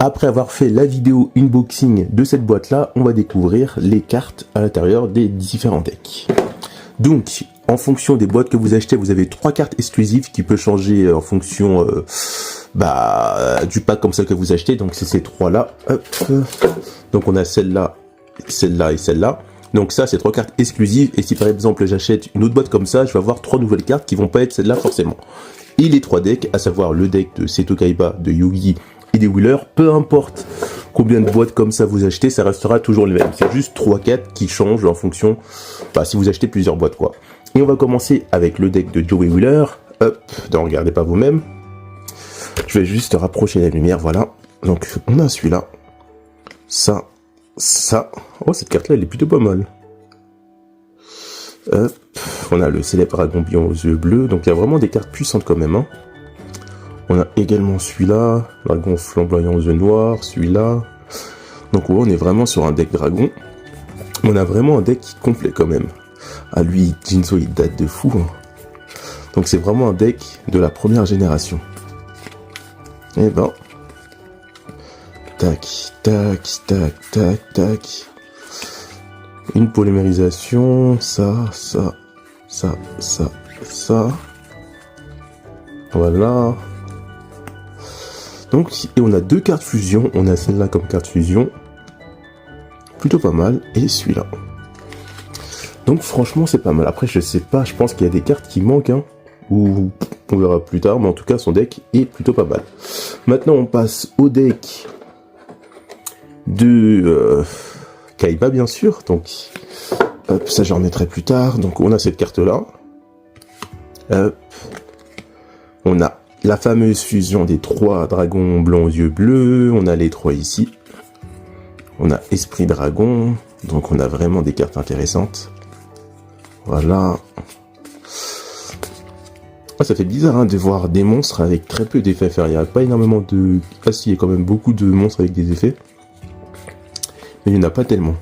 après avoir fait la vidéo unboxing de cette boîte-là, on va découvrir les cartes à l'intérieur des différents decks. Donc, en fonction des boîtes que vous achetez, vous avez 3 cartes exclusives qui peuvent changer en fonction du pack comme ça que vous achetez. Donc, c'est ces 3-là. Donc, on a celle-là, celle-là et celle-là. Donc ça, c'est 3 cartes exclusives. Et si par exemple, j'achète une autre boîte comme ça, je vais avoir 3 nouvelles cartes qui vont pas être celles-là forcément. Et les 3 decks, à savoir le deck de Seto Kaiba, de Yugi et des Wheelers, peu importe combien de boîtes comme ça vous achetez, ça restera toujours les mêmes. C'est juste 3 cartes qui changent en fonction, si vous achetez plusieurs boîtes quoi. Et on va commencer avec le deck de Joey Wheeler. Hop, ne regardez pas vous-même. Je vais juste rapprocher la lumière, voilà. Donc on a celui-là. Ça. Oh, cette carte-là, elle est plutôt pas mal. Hop, on a le célèbre dragon bion aux yeux bleus. Donc il y a vraiment des cartes puissantes quand même. Hein. On a également celui-là, dragon flamboyant aux yeux noirs, celui-là. Donc ouais, on est vraiment sur un deck dragon. On a vraiment un deck complet quand même. Ah lui, Jinzo, il date de fou. Hein. Donc c'est vraiment un deck de la première génération. Et ben, tac, tac, tac, tac, tac. Une polymérisation, ça. Voilà. Donc, et on a 2 cartes fusion. On a celle-là comme carte fusion. Plutôt pas mal. Et celui-là. Donc franchement, c'est pas mal. Après, je sais pas, je pense qu'il y a des cartes qui manquent. Hein, ou on verra plus tard. Mais en tout cas, son deck est plutôt pas mal. Maintenant, on passe au deck de Kaiba, bien sûr. Donc, hop, ça, j'en remettrai plus tard. Donc, on a cette carte-là. Hop. On a la fameuse fusion des 3 dragons blancs aux yeux bleus. On a les 3 ici. On a Esprit Dragon. Donc, on a vraiment des cartes intéressantes. Voilà. Ah, ça fait bizarre hein, de voir des monstres avec très peu d'effets. Il n'y a pas énormément de... Ah si, il y a quand même beaucoup de monstres avec des effets. Mais il n'y en a pas tellement.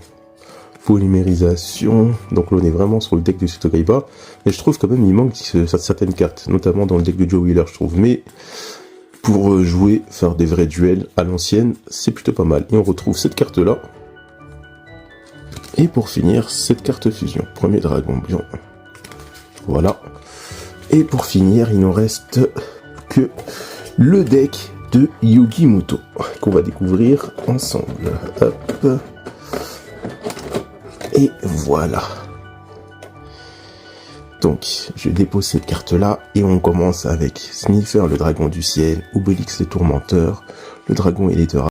Polymérisation. Donc là, on est vraiment sur le deck de Seto Kaiba. Mais je trouve quand même il manque certaines cartes. Notamment dans le deck de Joe Wheeler, je trouve. Mais pour jouer, faire des vrais duels à l'ancienne, c'est plutôt pas mal. Et on retrouve cette carte-là. Et pour finir, cette carte fusion. Premier dragon blanc. Voilà. Et pour finir, il nous reste que le deck de Yugi Muto. Qu'on va découvrir ensemble. Hop. Et voilà. Donc, je dépose cette carte-là et on commence avec Sniffer, le dragon du ciel, Obélix, les tourmenteurs, le dragon et les